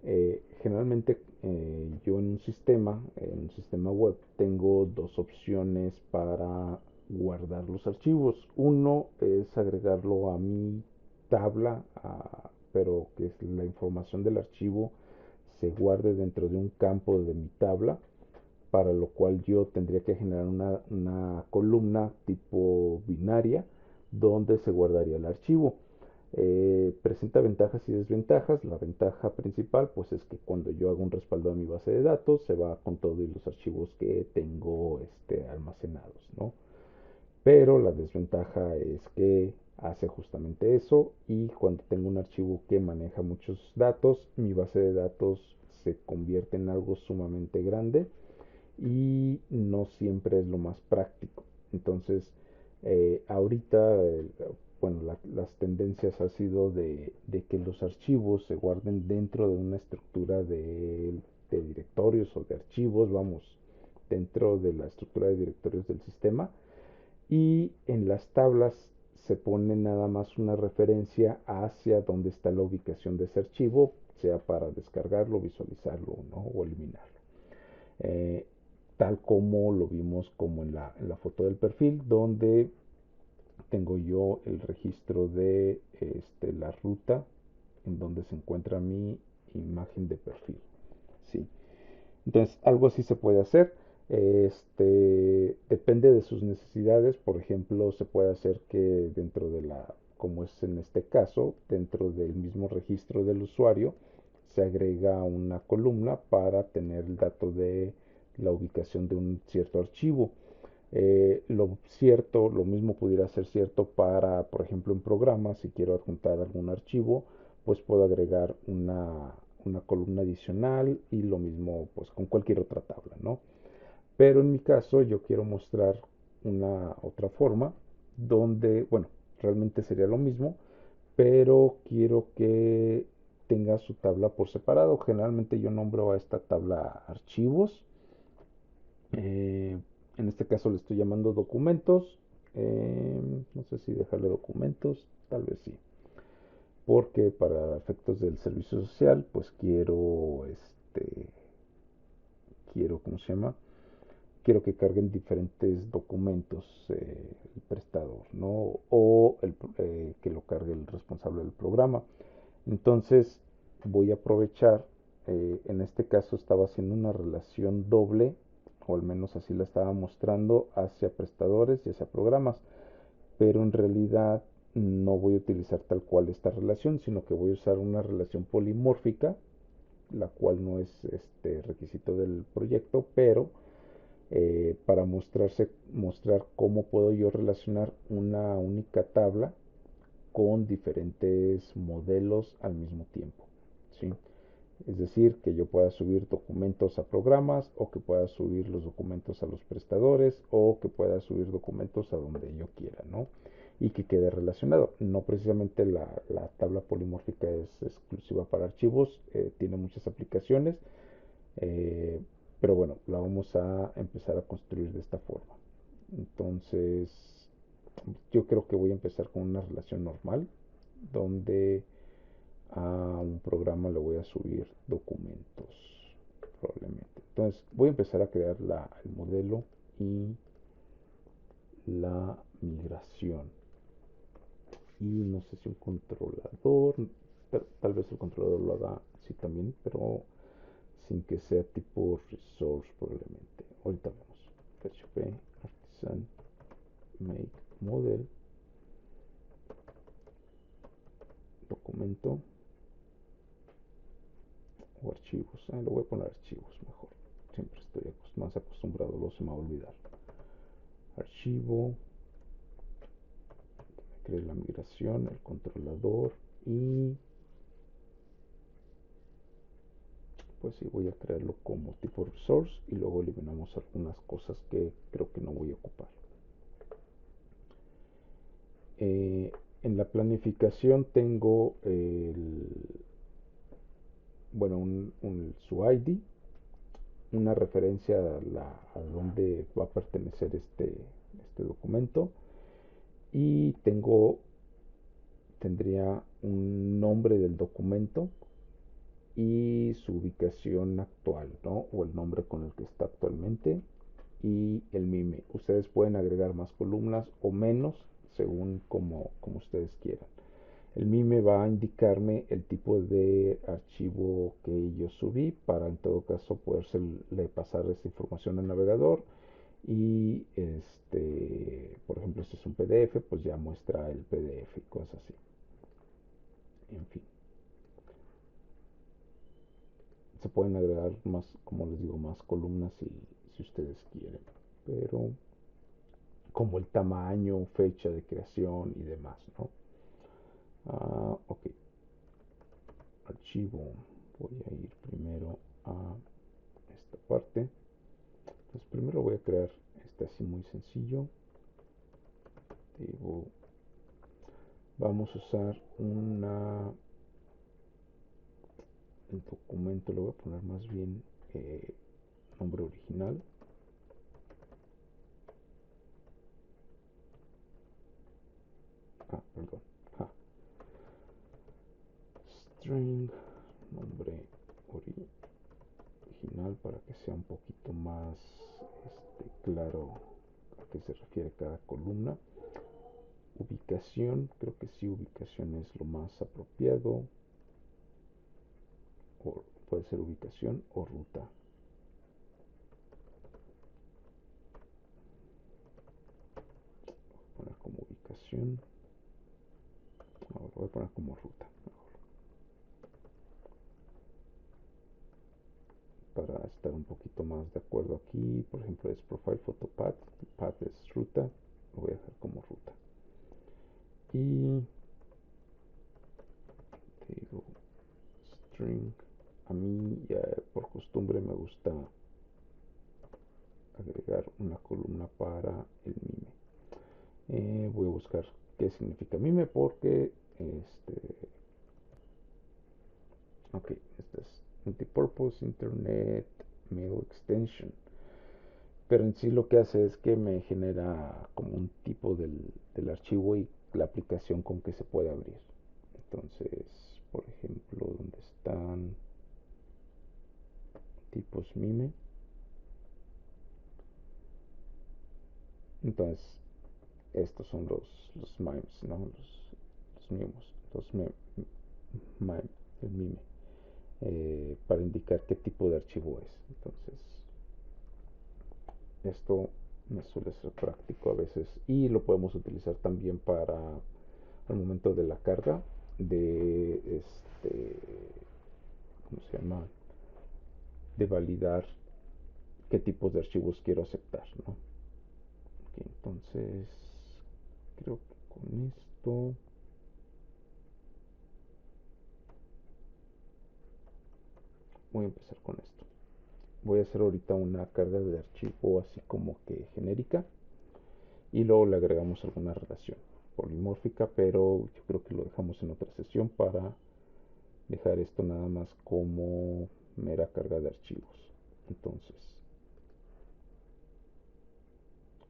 Generalmente yo en un sistema web, tengo dos opciones para guardar los archivos. Uno es agregarlo a mi tabla, pero que es la información del archivo se guarde dentro de un campo de mi tabla, para lo cual yo tendría que generar una columna tipo binaria donde se guardaría el archivo. Presenta ventajas y desventajas. La ventaja principal pues es que cuando yo hago un respaldo a mi base de datos se va con todos los archivos que tengo almacenados, ¿no? Pero la desventaja es que hace justamente eso, y cuando tengo un archivo que maneja muchos datos, mi base de datos se convierte en algo sumamente grande y no siempre es lo más práctico. Entonces, ahorita, bueno, las tendencias ha sido de que los archivos se guarden dentro de una estructura de directorios o de archivos, vamos, dentro de la estructura de directorios del sistema, y en las tablas se pone nada más una referencia hacia dónde está la ubicación de ese archivo, sea para descargarlo, visualizarlo, ¿no? O eliminarlo. Eh, Tal como lo vimos como en la foto del perfil, donde tengo yo el registro de la ruta en donde se encuentra mi imagen de perfil. Sí. Entonces, algo así se puede hacer. Depende de sus necesidades. Por ejemplo, se puede hacer que dentro de como es en este caso, dentro del mismo registro del usuario, se agrega una columna para tener el dato de la ubicación de un cierto archivo. Lo mismo pudiera ser cierto para, por ejemplo, en programas, si quiero adjuntar algún archivo, pues puedo agregar una columna adicional, y lo mismo pues con cualquier otra tabla, ¿no? Pero en mi caso yo quiero mostrar una otra forma donde, bueno, realmente sería lo mismo, pero quiero que tenga su tabla por separado. Generalmente yo nombro a esta tabla archivos. Eh, en este caso le estoy llamando documentos. No sé si dejarle documentos, tal vez sí. Porque para efectos del servicio social, pues ¿cómo se llama? Quiero que carguen diferentes documentos, el prestador, ¿no? O que lo cargue el responsable del programa. Entonces voy a aprovechar, en este caso estaba haciendo una relación doble, o al menos así la estaba mostrando, hacia prestadores y hacia programas, pero en realidad no voy a utilizar tal cual esta relación, sino que voy a usar una relación polimórfica, la cual no es requisito del proyecto, pero para mostrar cómo puedo yo relacionar una única tabla con diferentes modelos al mismo tiempo, ¿sí? Es decir, que yo pueda subir documentos a programas, o que pueda subir los documentos a los prestadores, o que pueda subir documentos a donde yo quiera, ¿no? Y que quede relacionado. No precisamente la tabla polimórfica es exclusiva para archivos, tiene muchas aplicaciones, eh, pero bueno, la vamos a empezar a construir de esta forma. Entonces, yo creo que voy a empezar con una relación normal, donde a un programa le voy a subir documentos, probablemente. Entonces, voy a empezar a crear el modelo y la migración. Y no sé si un controlador, tal vez el controlador lo haga así también, pero sin que sea tipo resource probablemente. Ahorita vemos. PHP artisan make model documento o archivos. Lo voy a poner archivos mejor. Siempre estoy más acostumbrado, lo se me va a olvidar. Archivo, creé la migración, el controlador, y pues sí, voy a crearlo como tipo resource, y luego eliminamos algunas cosas que creo que no voy a ocupar. Eh, en la planificación tengo bueno, su ID, una referencia a dónde va a pertenecer este documento, y tendría un nombre del documento, y y su ubicación actual, ¿no? O el nombre con el que está actualmente y el MIME. Ustedes pueden agregar más columnas o menos según como ustedes quieran. El MIME va a indicarme el tipo de archivo que yo subí para en todo caso poderse pasar esta información al navegador y por ejemplo, si es un PDF, pues ya muestra el PDF y cosas así. En fin, se pueden agregar más, como les digo, más columnas si ustedes quieren, pero como el tamaño, fecha de creación y demás, ¿no? Ok, archivo, voy a ir primero a esta parte. Entonces primero voy a crear este así muy sencillo. Digo, vamos a usar el documento, lo voy a poner más bien nombre original. Perdón. String, nombre original para que sea un poquito más claro a qué se refiere cada columna. Ubicación, creo que sí, ubicación es lo más apropiado. O puede ser ubicación o ruta. Voy a poner como ubicación. No, lo voy a poner como ruta. Para estar un poquito más de acuerdo aquí, por ejemplo, es profile photo path, path es ruta, lo voy a dejar como ruta. Y digo string, a mí ya por costumbre me gusta agregar una columna para el mime. Voy a buscar qué significa mime porque ok, esta es multipurpose internet mail extension, pero en sí lo que hace es que me genera como un tipo del archivo y la aplicación con que se puede abrir. Entonces, por ejemplo, donde están tipos mime, entonces estos son los mimes, ¿no? Los mimos, mime, el mime, para indicar qué tipo de archivo es. Entonces, esto me suele ser práctico a veces y lo podemos utilizar también para al momento de la carga de ¿cómo se llama? De validar qué tipos de archivos quiero aceptar, ¿no? Okay, entonces creo que con esto voy a empezar con esto. Voy a hacer ahorita una carga de archivo así como que genérica y luego le agregamos alguna relación polimórfica, pero yo creo que lo dejamos en otra sesión para dejar esto nada más como mera carga de archivos. Entonces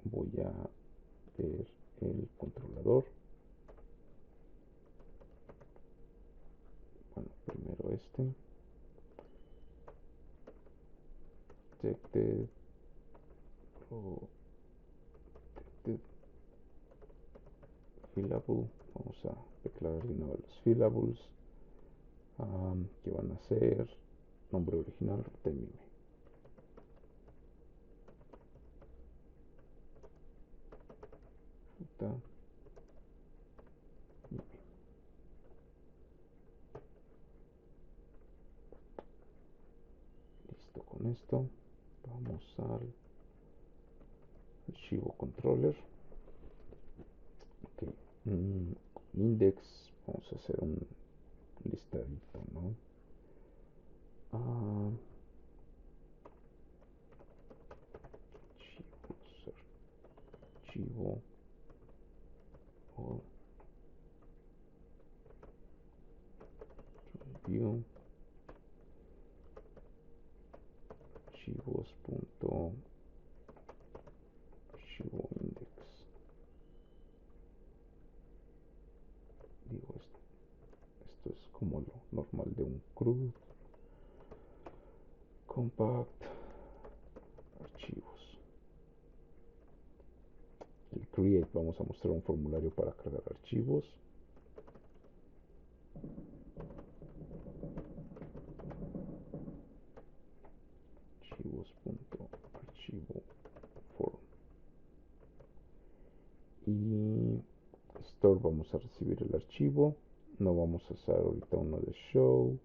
voy a ver el controlador. Bueno, primero detected protected fillable. Vamos a declarar de nuevo los fillables, que van a ser nombre original, ruta y mime. Ruta, mime. Listo con esto. Vamos al archivo controller. Ok. Index. Vamos a hacer un listadito, ¿no? Archivo o review archivo index. Digo, esto es como lo normal de un CRUD. compact, archivos. El create, vamos a mostrar un formulario para cargar archivos. Archivos.archivo form. Y store, vamos a recibir el archivo. No vamos a usar ahorita uno de show.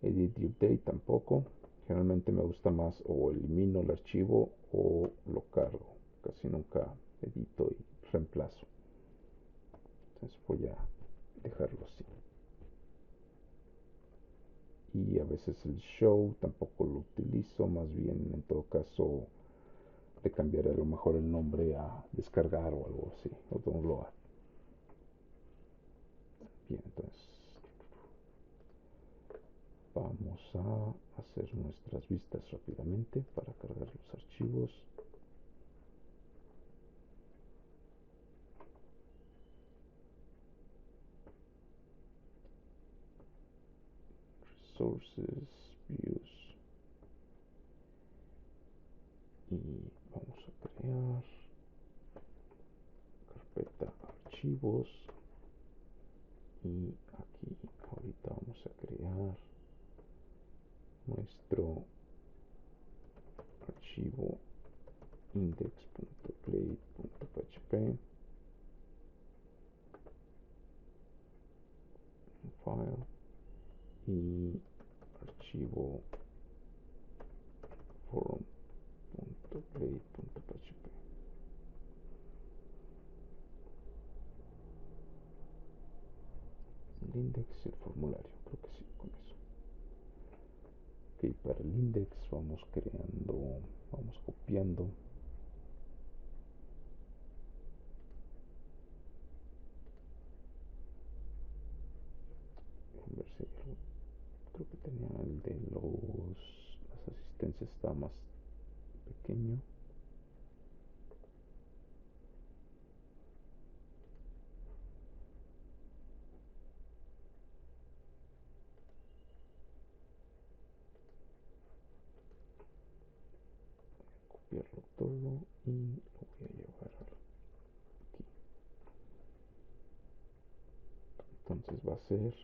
Edit y update tampoco. Generalmente me gusta más o elimino el archivo o lo cargo. Casi nunca edito y reemplazo. Entonces voy a dejarlo así. Y a veces el show tampoco lo utilizo. Más bien, en todo caso, le cambiaré a lo mejor el nombre a descargar o algo así. O download. Bien, entonces vamos a hacer nuestras vistas rápidamente para cargar los archivos. Resources, views. Y vamos a crear carpeta archivos. Y aquí ahorita vamos a crear nuestro archivo index.play.php file y archivo forum.play.php. El index y el formulario, creo que sí, con eso. Ok, para el index vamos creando, vamos copiando. A ver si creo que tenía el de las asistencias, está más pequeño. Copiarlo todo y lo voy a llevar aquí. Entonces va a ser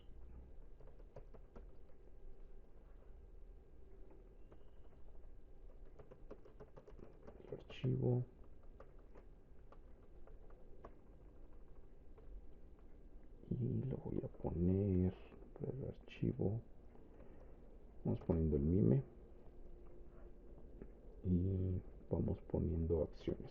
el archivo y lo voy a poner para el archivo. Vamos poniendo el mime y vamos poniendo acciones.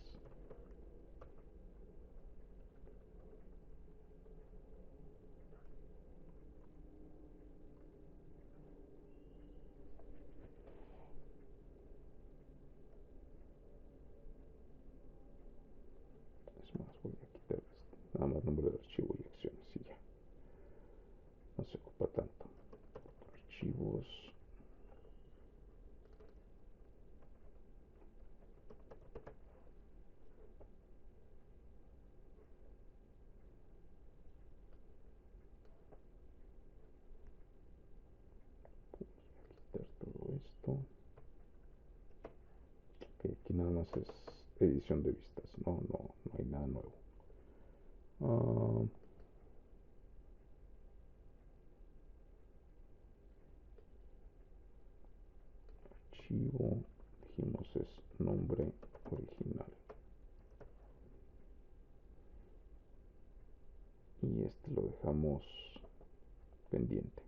Es más, voy a quitar nada más nombre de archivo y acciones y ya. No se ocupa tanto. Archivos. Quitar todo esto. Okay, aquí nada más es edición de vistas. No hay nada nuevo. Archivo. Dijimos es nombre original. Y este lo dejamos pendiente.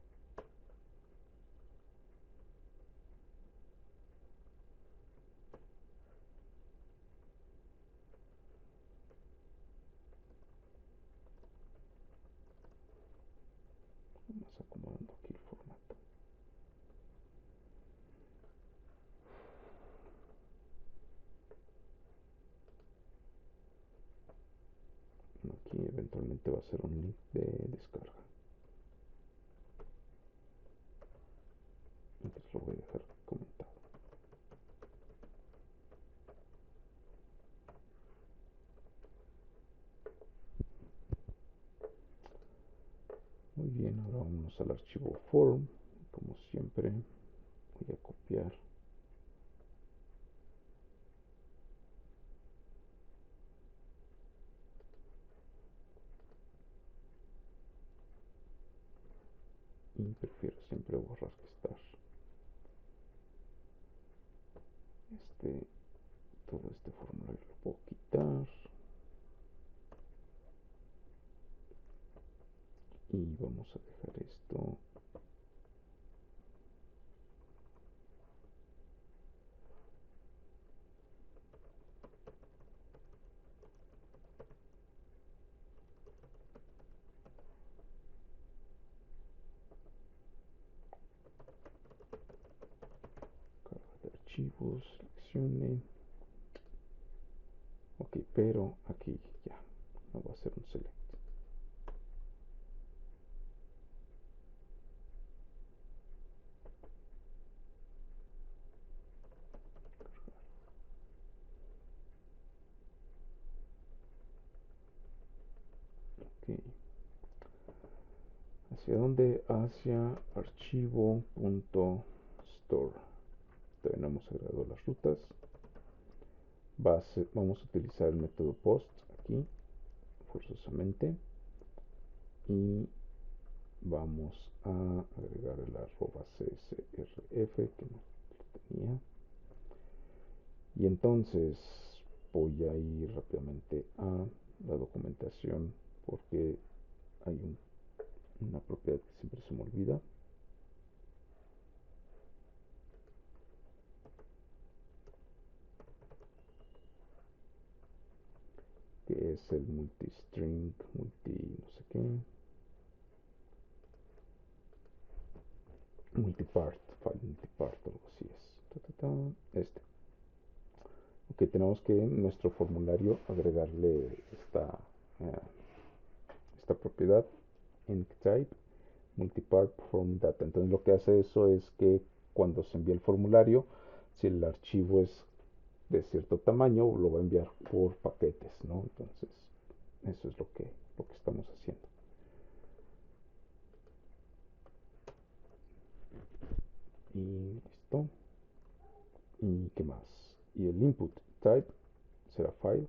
Vamos acomodando aquí el formato. Aquí eventualmente va a ser un link de descarga. Entonces lo voy a dejar comentado. Muy bien, ahora vamos al archivo form. Como siempre, voy a copiar prefiero siempre borrar que estar este, todo este formulario lo puedo quitar y vamos a dejar esto carga de archivos, seleccione. Ok, pero aquí ya no va a ser un select. Ok. ¿Hacia dónde? Hacia archivo.store. Todavía no hemos agregado las rutas. Vamos a utilizar el método post aquí, forzosamente. Y vamos a agregar el arroba csrf que no tenía. Y entonces voy a ir rápidamente a la documentación porque hay una propiedad que siempre se me olvida. Que es el multistring, multi no sé qué, multipart, file multipart, algo así es. Ok, tenemos que en nuestro formulario agregarle eh, esta propiedad, enctype, multipart form data. Entonces lo que hace eso es que cuando se envía el formulario, si el archivo es de cierto tamaño, lo va a enviar por paquetes, ¿no? Entonces, eso es lo que estamos haciendo. Y listo. ¿Y qué más? Y el input type será file.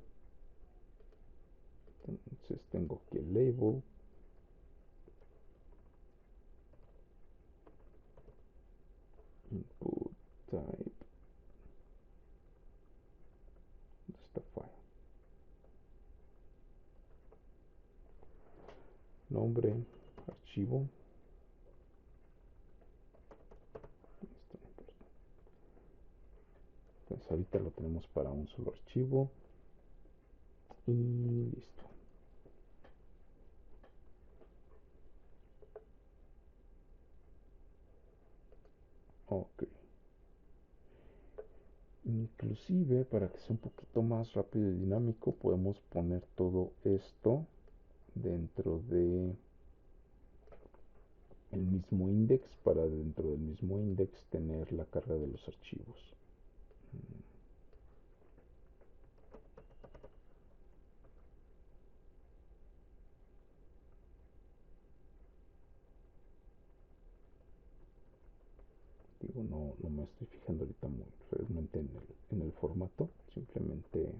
Entonces tengo aquí el label. Input type. ¿Dónde está file? Nombre, archivo. Entonces ahorita lo tenemos para un solo archivo. Y listo. Ok. Inclusive para que sea un poquito más rápido y dinámico podemos poner todo esto dentro de el mismo index para dentro del mismo index tener la carga de los archivos. Digo, no me estoy fijando ahorita muy realmente en el formato, simplemente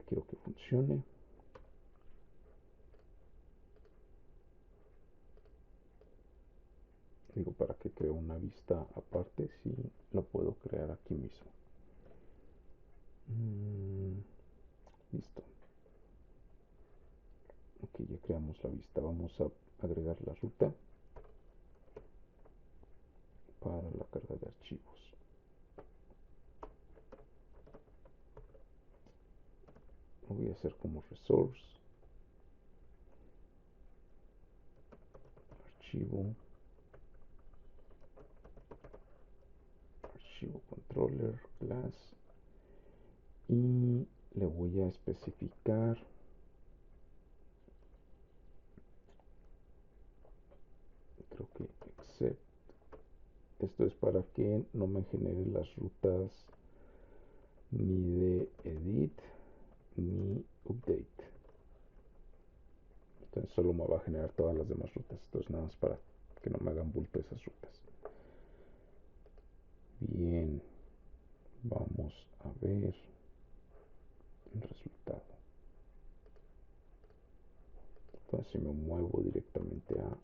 quiero que funcione. Digo, para que creo una vista aparte, si lo puedo crear aquí mismo. Listo. Ok, ya creamos la vista. Vamos a agregar la ruta para la carga de archivos. Lo voy a hacer como resource, archivo, archivo controller, class, y le voy a especificar, creo que except. Esto es para que no me genere las rutas ni de edit ni update. Entonces solo me va a generar todas las demás rutas. Entonces nada más para que no me hagan bulto esas rutas. Bien, vamos a ver el resultado. Entonces me muevo directamente a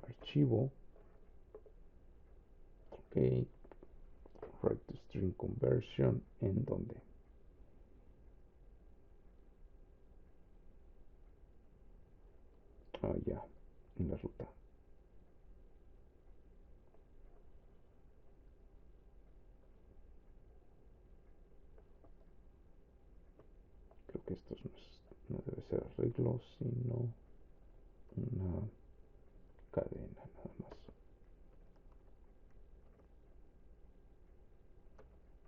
archivo. Ok, write to string conversion, ¿en dónde? Ah, ya, en la ruta. Creo que esto no debe ser arreglo, sino una cadena nada más.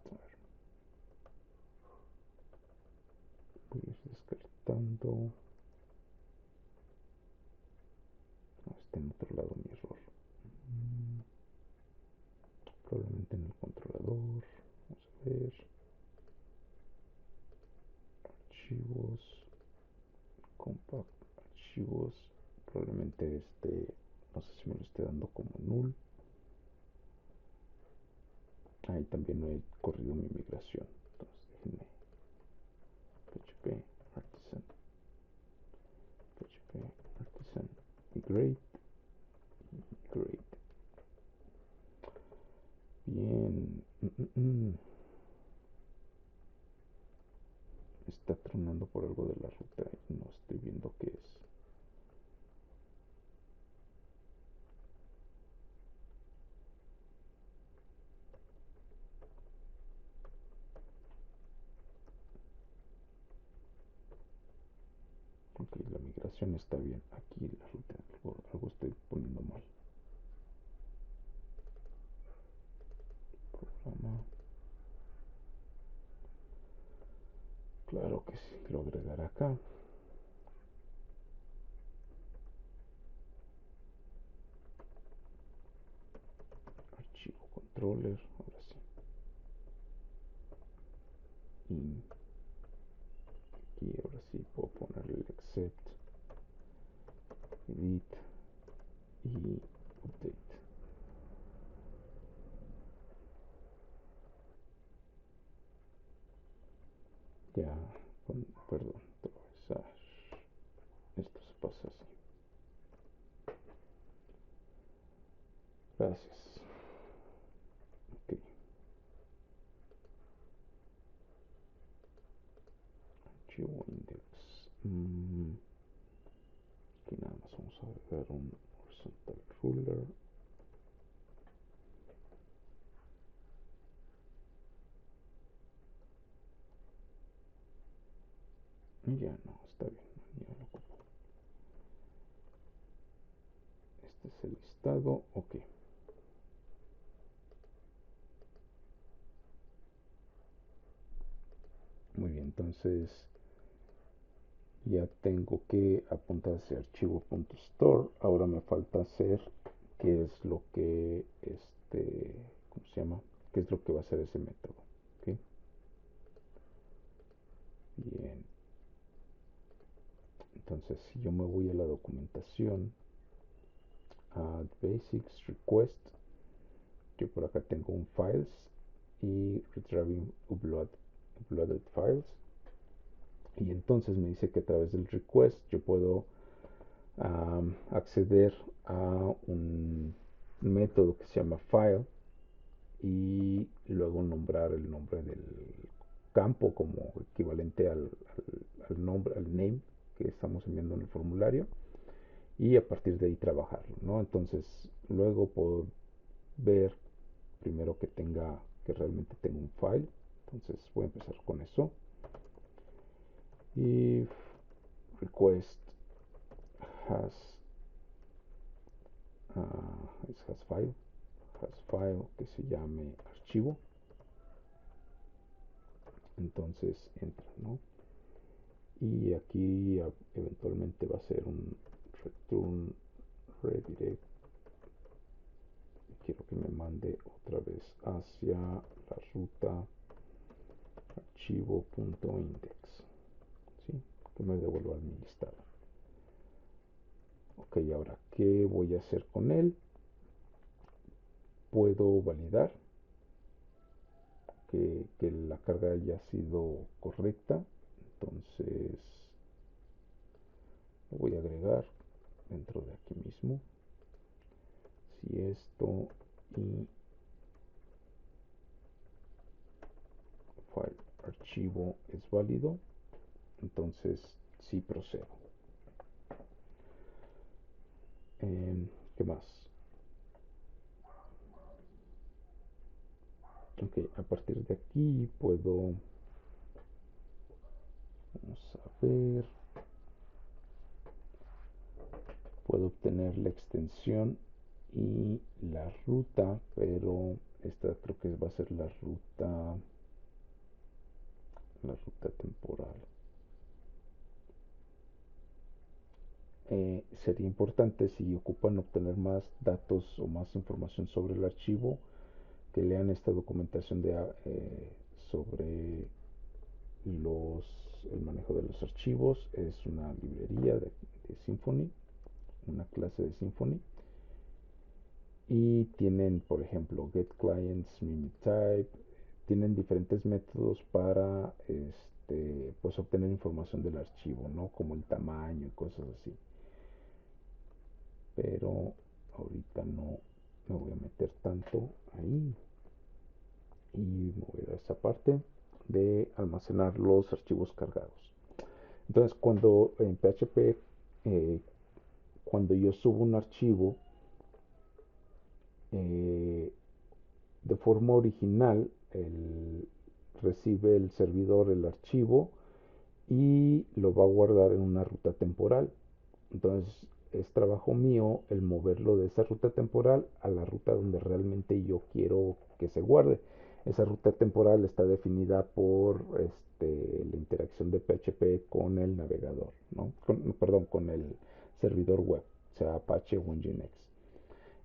A ver, voy a ir descartando. No, está en otro lado mi error. Mm, Probablemente en el controlador. Vamos a ver. Archivos. Compact. Archivos. Probablemente no sé si me lo esté dando como null. Ahí también no he corrido mi migración. Entonces déjenme PHP Artisan. PHP Artisan. Migrate. Migrate. Bien. Está tronando por algo de la ruta y no estoy viendo qué es. Ok, la migración está bien. Aquí la ruta, algo estoy poniendo mal. Programa. Claro que sí, lo agregaré acá. Archivo controller, ahora sí. Y aquí ahora sí puedo ponerle el except, edit y update. Ya, perdón, atravesar. Esto se pasa así. Gracias. Ok, archivo index. Aquí nada más vamos a agregar un horizontal ruler. Y ya no, está bien, ya lo ocupo. Este es el listado, ok. Muy bien, entonces ya tengo que apuntar hacia archivo.store. Ahora me falta hacer qué es lo que, ¿cómo se llama? ¿Qué es lo que va a hacer ese método? ¿Okay? Bien, entonces si yo me voy a la documentación, add basics, request, yo por acá tengo un files y retrieving uploaded files. Y entonces me dice que a través del request yo puedo acceder a un método que se llama file y luego nombrar el nombre del campo como equivalente al nombre, al name que estamos enviando en el formulario y a partir de ahí trabajarlo, ¿no? Entonces luego puedo ver primero que realmente tenga un file. Entonces voy a empezar con eso. Y request has has file que se llame archivo. Entonces entra, ¿no? Y aquí eventualmente va a ser un return redirect. Quiero que me mande otra vez hacia la ruta archivo.index, ¿sí? Que me devuelva mi listado. Ok, ahora, ¿qué voy a hacer con él? Puedo validar que la carga haya sido correcta. Entonces, lo voy a agregar dentro de aquí mismo. Si esto y file archivo es válido, entonces sí procedo. ¿Qué más? Ok, a partir de aquí puedo, vamos a ver, puedo obtener la extensión y la ruta, pero esta creo que va a ser la ruta temporal. Sería importante, si ocupan obtener más datos o más información sobre el archivo, que lean esta documentación sobre el manejo de los archivos. Es una librería de Symfony, una clase de Symfony, y tienen, por ejemplo, getClients, mimitype. Tienen diferentes métodos para pues obtener información del archivo, ¿no? Como el tamaño y cosas así. Pero ahorita no me voy a meter tanto ahí, y me voy a ir a esa parte de almacenar los archivos cargados. Entonces, cuando en PHP, eh, cuando yo subo un archivo, eh, de forma original, recibe el servidor el archivo y lo va a guardar en una ruta temporal. Entonces, es trabajo mío el moverlo de esa ruta temporal a la ruta donde realmente yo quiero que se guarde. Esa ruta temporal está definida por la interacción de PHP con el navegador, ¿no? Perdón, con el servidor web, sea Apache o Nginx.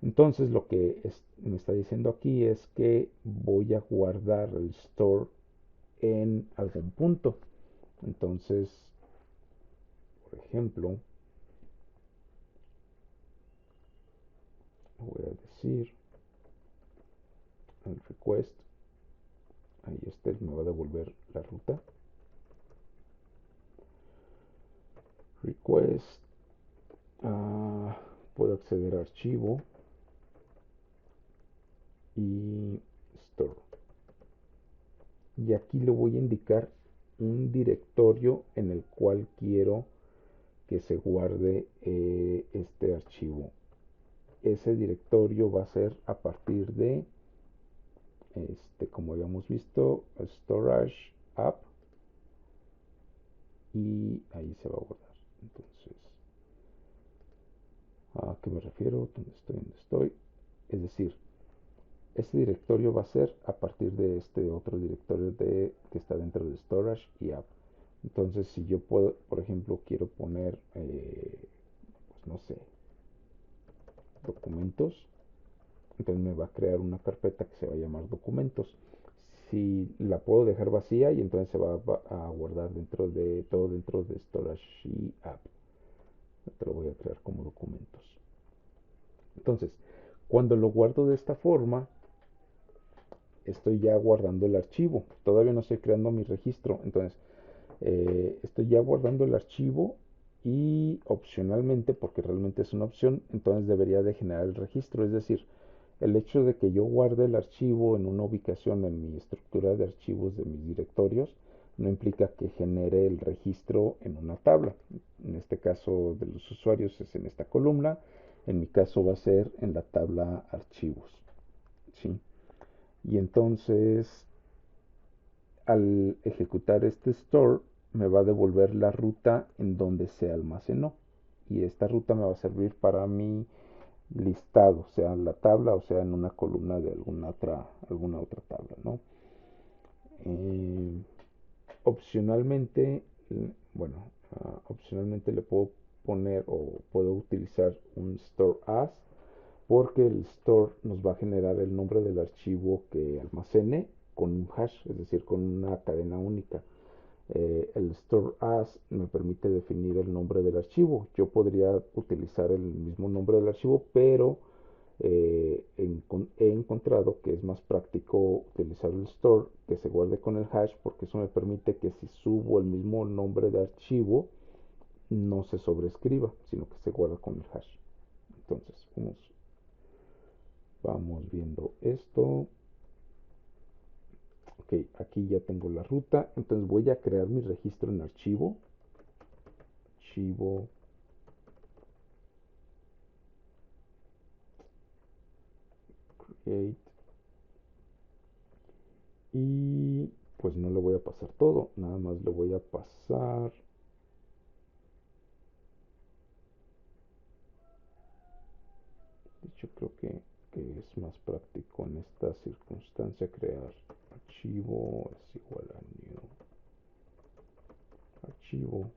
Entonces, lo que me está diciendo aquí es que voy a guardar el store en algún punto. Entonces, por ejemplo, voy a decir el request, ahí me va a devolver la ruta. Request, puedo acceder a archivo y store. Y aquí le voy a indicar un directorio en el cual quiero que se guarde este archivo. Ese directorio va a ser a partir de, como habíamos visto, storage app, y ahí se va a guardar. Entonces, ¿a qué me refiero? ¿Dónde estoy? ¿Dónde estoy? Es decir, este directorio va a ser a partir de este otro directorio que está dentro de storage y app. Entonces, si yo puedo, por ejemplo, quiero poner, pues no sé, documentos, entonces me va a crear una carpeta que se va a llamar documentos. Si la puedo dejar vacía, y entonces se va a guardar todo dentro de storage y app. Te lo voy a crear como documentos. Entonces, cuando lo guardo de esta forma, estoy ya guardando el archivo. Todavía no estoy creando mi registro. Entonces, estoy ya guardando el archivo, y opcionalmente, porque realmente es una opción, entonces debería de generar el registro. Es decir, el hecho de que yo guarde el archivo en una ubicación en mi estructura de archivos de mis directorios no implica que genere el registro en una tabla. En este caso de los usuarios es en esta columna. En mi caso va a ser en la tabla archivos, ¿sí? Y entonces, al ejecutar este store, me va a devolver la ruta en donde se almacenó. Y esta ruta me va a servir para mi listado, sea en la tabla o sea en una columna de alguna otra tabla, ¿no? Eh, opcionalmente, bueno, opcionalmente le puedo poner o puedo utilizar un store as, porque el store nos va a generar el nombre del archivo que almacene con un hash, es decir, con una cadena única. El store as me permite definir el nombre del archivo. Yo podría utilizar el mismo nombre del archivo, pero he encontrado que es más práctico utilizar el store que se guarde con el hash, porque eso me permite que si subo el mismo nombre de archivo, no se sobrescriba, sino que se guarda con el hash. Entonces, vamos viendo esto. Ok, aquí ya tengo la ruta. Entonces voy a crear mi registro en archivo. Archivo. Create. Y pues no le voy a pasar todo. Nada más le voy a pasar. De hecho, creo que es más práctico en esta circunstancia crear archivo es igual a new archivo,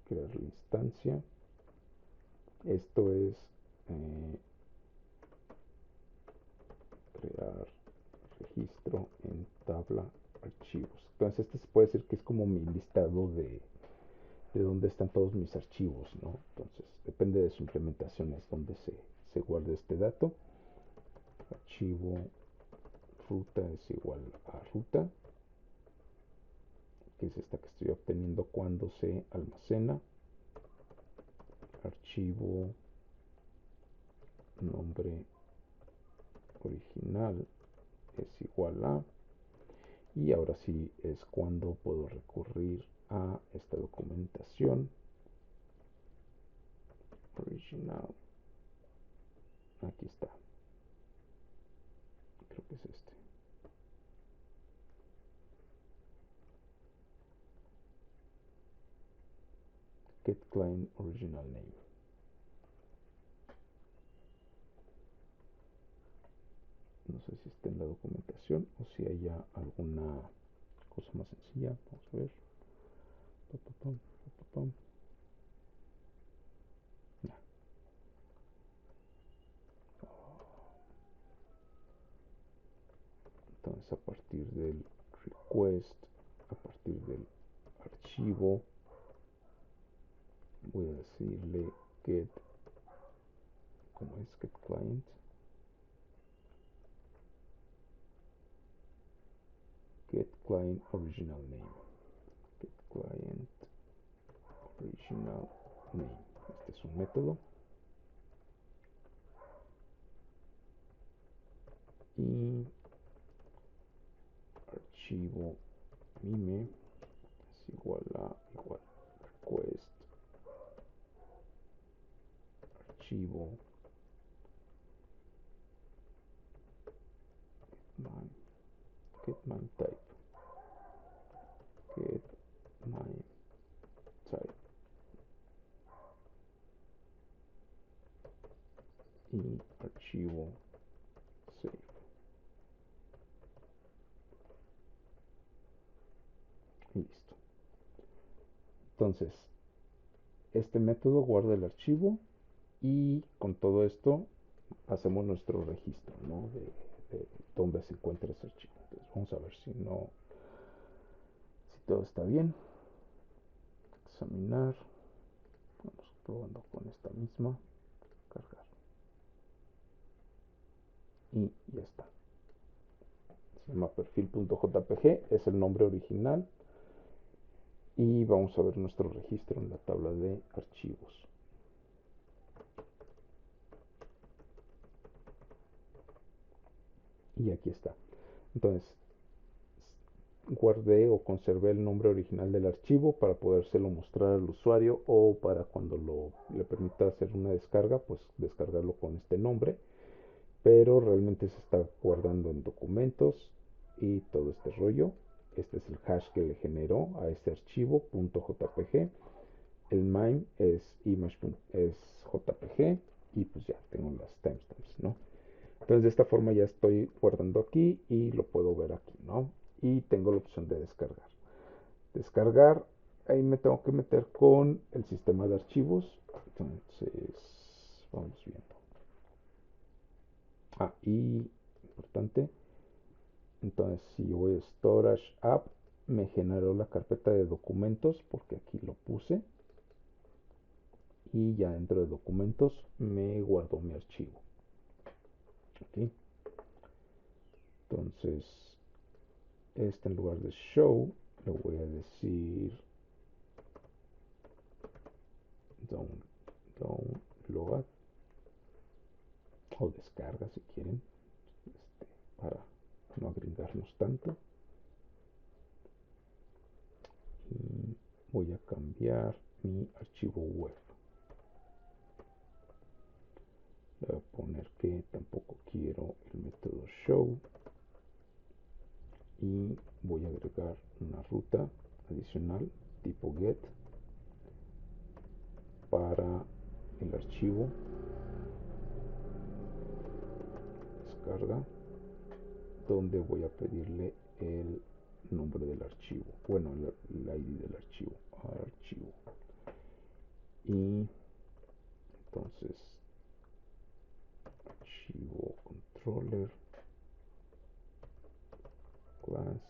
crear la instancia. Esto es eh, crear registro en tabla archivos. Entonces este se puede decir que es como mi listado de dónde están todos mis archivos, ¿no? Entonces depende de su implementación es donde se guarda este dato. Archivo ruta es igual a ruta, que es esta que estoy obteniendo cuando se almacena. Archivo nombre original es igual a, y ahora sí es cuando puedo recurrir a esta documentación. Original, aquí está, creo que es este. Get client original name. No sé si está en la documentación o si haya alguna cosa más sencilla. Vamos a ver. Entonces a partir del request, a partir del archivo, voy a decirle get, como es get client, get client original name, get client original name. Este es un método. Y archivo mime es igual a request archivo my get my type, get my type, y archivo save. Listo. Entonces este método guarda el archivo y con todo esto hacemos nuestro registro, ¿no? de dónde se encuentra ese archivo. Entonces vamos a ver si no, si todo está bien. Examinar. Vamos probando con esta misma. Cargar. Y ya está. Se llama perfil.jpg, es el nombre original. Y vamos a ver nuestro registro en la tabla de archivos. Y aquí está. Entonces, guardé o conservé el nombre original del archivo para podérselo mostrar al usuario o para cuando le permita hacer una descarga, pues descargarlo con este nombre. Pero realmente se está guardando en documentos y todo este rollo. Este es el hash que le generó a este archivo .jpg. El MIME es image es jpg y pues ya tengo las timestamps, ¿no? Entonces de esta forma ya estoy guardando aquí y lo puedo ver aquí, ¿no? Y tengo la opción de descargar. Descargar, ahí me tengo que meter con el sistema de archivos. Entonces, vamos viendo. Ah, y importante, entonces si yo voy a Storage App, me generó la carpeta de documentos porque aquí lo puse. Y ya dentro de documentos me guardó mi archivo. Aquí. Entonces, este en lugar de show, le voy a decir download o descarga si quieren, para no agregarnos tanto. Y voy a cambiar mi archivo web. Le voy a poner que tampoco quiero el método show y voy a agregar una ruta adicional tipo get para el archivo descarga, donde voy a pedirle el nombre del archivo, bueno, el ID del archivo, y entonces archivo controller class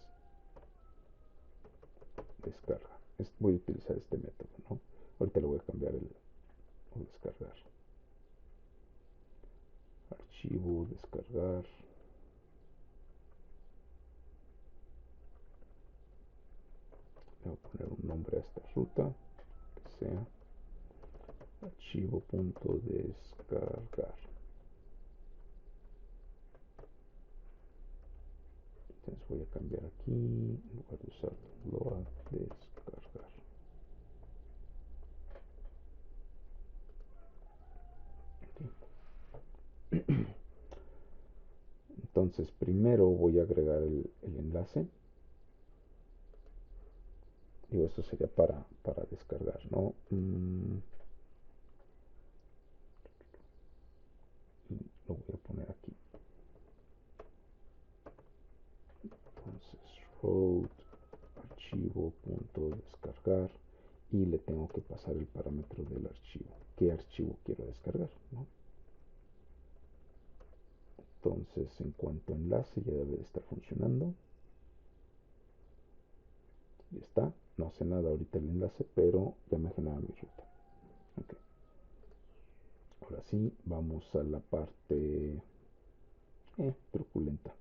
descarga. Voy a utilizar este método, ¿no? Ahorita le voy a cambiar el descargar. Archivo, descargar. Le voy a poner un nombre a esta ruta que sea archivo.descargar. Entonces voy a cambiar aquí, en lugar de usar download, descargar. Okay. Entonces primero voy a agregar el enlace. Digo, esto sería para descargar, ¿no? Lo voy a poner aquí. Entonces root archivo.descargar y le tengo que pasar el parámetro del archivo. ¿Qué archivo quiero descargar? ¿No? Entonces, en cuanto a enlace, ya debe de estar funcionando. Ya está. No hace nada ahorita el enlace, pero ya me genera mi ruta. Okay. Ahora sí, vamos a la parte truculenta.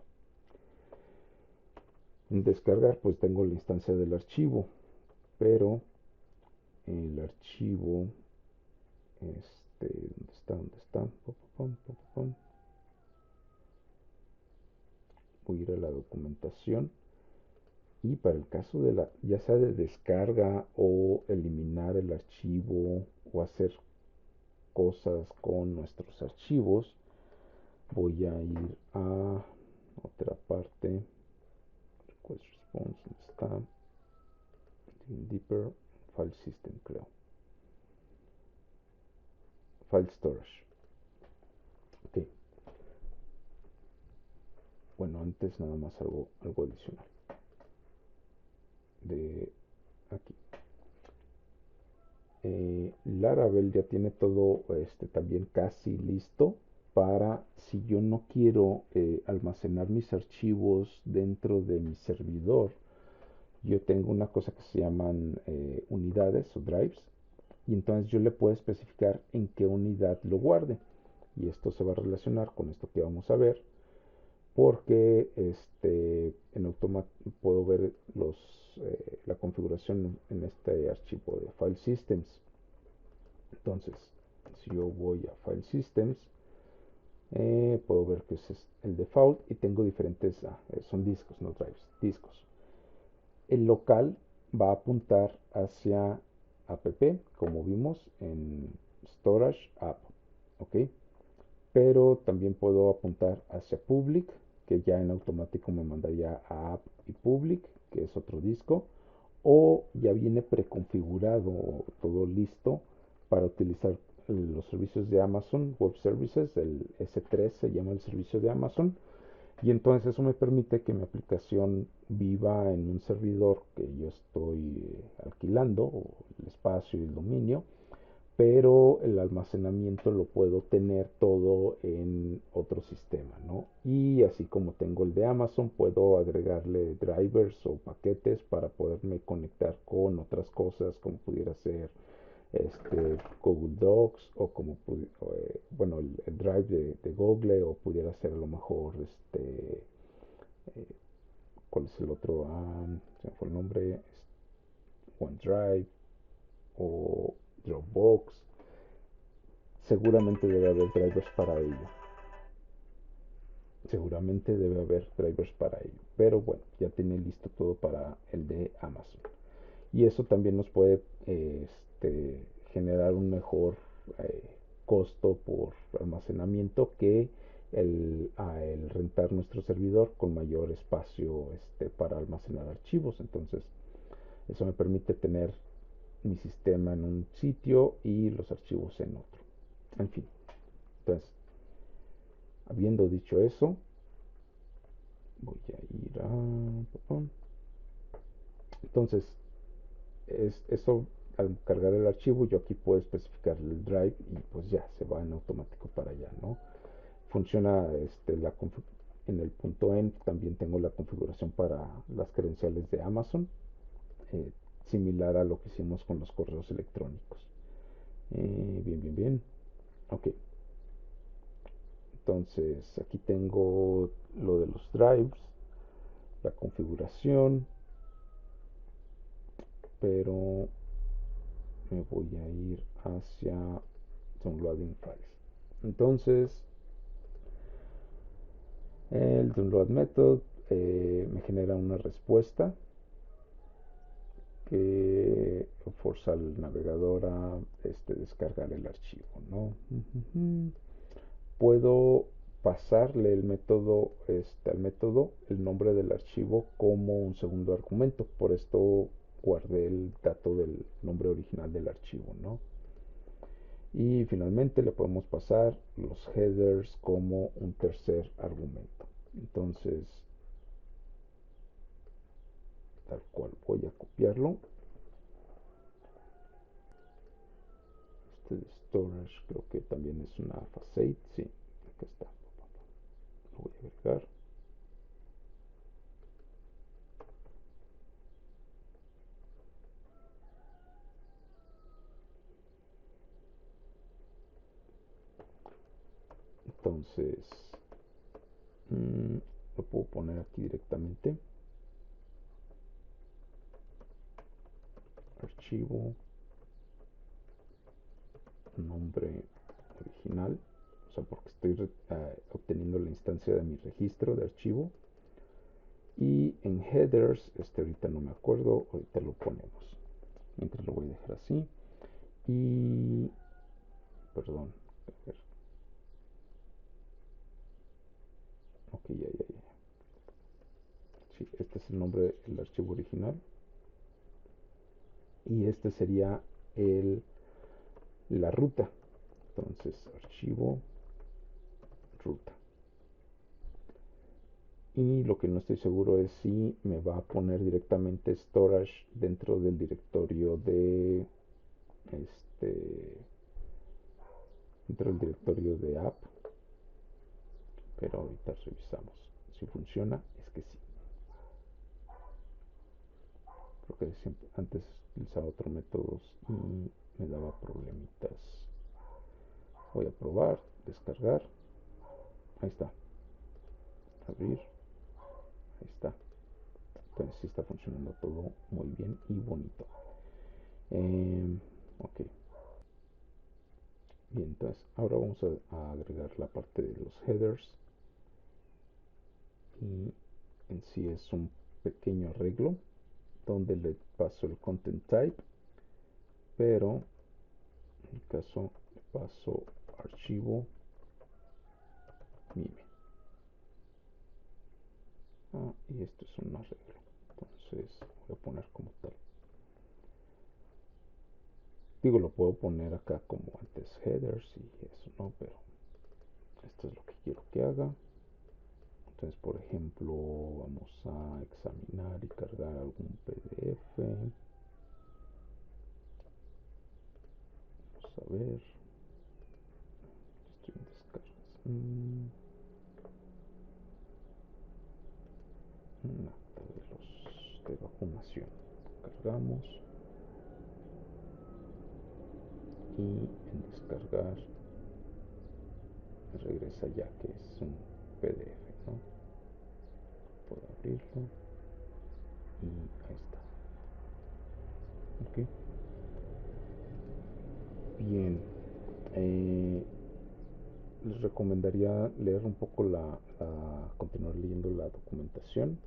En descargar, pues tengo la instancia del archivo, pero el archivo, ¿dónde está? ¿Dónde está? Voy a ir a la documentación y para el caso de ya sea de descarga o eliminar el archivo o hacer cosas con nuestros archivos, voy a ir a otra parte, request response, ¿dónde está? Deeper file system, creo, file storage. Ok, bueno, antes nada más algo adicional de aquí. Laravel ya tiene todo también casi listo para, si yo no quiero almacenar mis archivos dentro de mi servidor, yo tengo una cosa que se llaman unidades o drives, y entonces yo le puedo especificar en qué unidad lo guarde, y esto se va a relacionar con esto que vamos a ver, porque en automático puedo ver la configuración en este archivo de file systems. Entonces, si yo voy a File Systems, puedo ver que ese es el default y tengo diferentes, son discos, no drives, discos. El local va a apuntar hacia app, como vimos en Storage App, ¿ok? Pero también puedo apuntar hacia Public, que ya en automático me mandaría a App y Public, que es otro disco, o ya viene preconfigurado todo listo para utilizar los servicios de Amazon Web Services, el S3 se llama el servicio de Amazon, y entonces eso me permite que mi aplicación viva en un servidor que yo estoy alquilando, o el espacio y el dominio, pero el almacenamiento lo puedo tener todo en otro sistema, ¿no? Y así como tengo el de Amazon, puedo agregarle drivers o paquetes para poderme conectar con otras cosas, como pudiera ser Google Docs, o como bueno, el drive de Google, o pudiera ser a lo mejor ¿cuál es el otro? se me fue el nombre, OneDrive o Dropbox. Seguramente debe haber drivers para ello. Seguramente debe haber drivers para ello. Pero bueno, ya tiene listo todo para el de Amazon. Y eso también nos puede generar un mejor eh, costo por almacenamiento que el rentar nuestro servidor con mayor espacio para almacenar archivos. Entonces, eso me permite tener mi sistema en un sitio y los archivos en otro. En fin, entonces, habiendo dicho eso, voy a ir a... Entonces, eso al cargar el archivo, yo aquí puedo especificar el drive y pues ya se va en automático para allá, ¿no? Funciona en el punto N, también tengo la configuración para las credenciales de Amazon, eh, similar a lo que hicimos con los correos electrónicos. Bien, bien, bien. Ok, entonces aquí tengo lo de los drives, la configuración, pero me voy a ir hacia downloading files. Entonces, el download method me genera una respuesta que forza al navegador a descargar el archivo, ¿no? Puedo pasarle al método el nombre del archivo como un segundo argumento. Por esto guardé el dato del nombre original del archivo, ¿no? Y finalmente le podemos pasar los headers como un tercer argumento. Entonces, tal cual voy a copiarlo. De storage creo que también es una facade. Sí, acá está. Lo voy a agregar. Entonces, lo puedo poner aquí directamente. Archivo, nombre original, o sea, porque estoy obteniendo la instancia de mi registro de archivo. Y en headers, ahorita no me acuerdo, ahorita lo ponemos. Mientras lo voy a dejar así. Y, perdón, a ver. Ok, ya. Sí, este es el nombre del archivo original. Y este sería la ruta. Entonces, archivo, ruta. Y lo que no estoy seguro es si me va a poner directamente storage dentro del directorio este app, pero ahorita revisamos si funciona. Es que sí, porque antes utilizaba otros métodos y me daba problemitas. Voy a probar, descargar. Ahí está, abrir. Ahí está. Entonces sí está funcionando todo muy bien y bonito. Ok, bien, entonces ahora vamos a agregar la parte de los headers. Y en sí es un pequeño arreglo donde le paso el content type, pero en el caso le paso archivo mime. Y esto es un arreglo, entonces voy a poner como tal. Digo, lo puedo poner acá como antes headers y eso, no, pero esto es lo que quiero que haga. Entonces, por ejemplo, vamos a examinar y cargar algún PDF. Vamos a ver. Estoy en descargas. Un acta de vacunación. Cargamos y en descargar me regresa ya que es un PDF, ¿no? Puedo abrirlo. y ahí está. Ok, bien. Eh, Les recomendaría leer un poco continuar leyendo la documentación.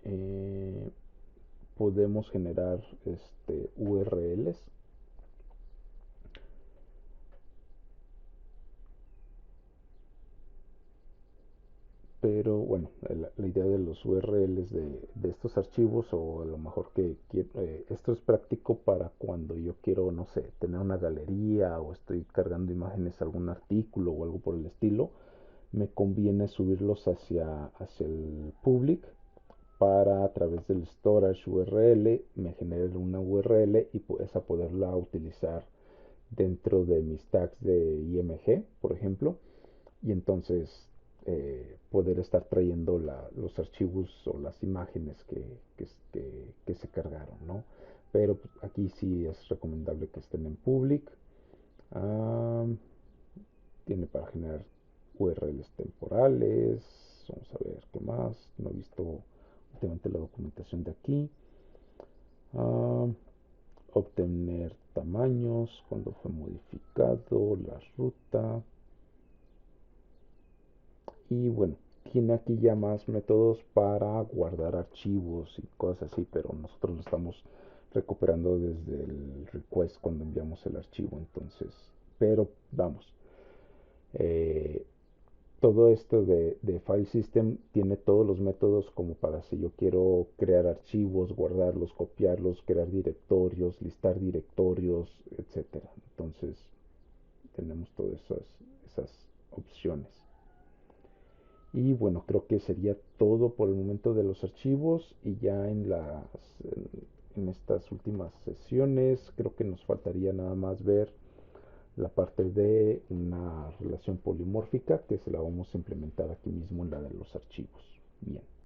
Eh, Podemos generar URLs, pero bueno, la idea de los URLs de estos archivos, o a lo mejor esto es práctico para cuando yo quiero, no sé, tener una galería o estoy cargando imágenes a algún artículo o algo por el estilo, me conviene subirlos hacia el public para a través del storage URL me genere una URL y esa poderla utilizar dentro de mis tags de IMG, por ejemplo, y entonces poder estar trayendo los archivos o las imágenes que se cargaron, ¿no? Pero pues, aquí sí es recomendable que estén en public. Ah, Tiene para generar URLs temporales. Vamos a ver qué más. No he visto últimamente la documentación de aquí. Ah, Obtener tamaños, cuando fue modificado, la ruta. Y bueno, tiene aquí ya más métodos para guardar archivos y cosas así, pero nosotros lo estamos recuperando desde el request cuando enviamos el archivo. Entonces, pero vamos, eh, todo esto de File System tiene todos los métodos como para si yo quiero crear archivos, guardarlos, copiarlos, crear directorios, listar directorios, etcétera. Entonces, tenemos todas esas opciones. Y bueno, creo que sería todo por el momento de los archivos, y ya en estas últimas sesiones creo que nos faltaría nada más ver la parte de una relación polimórfica que se la vamos a implementar aquí mismo en la de los archivos. Bien.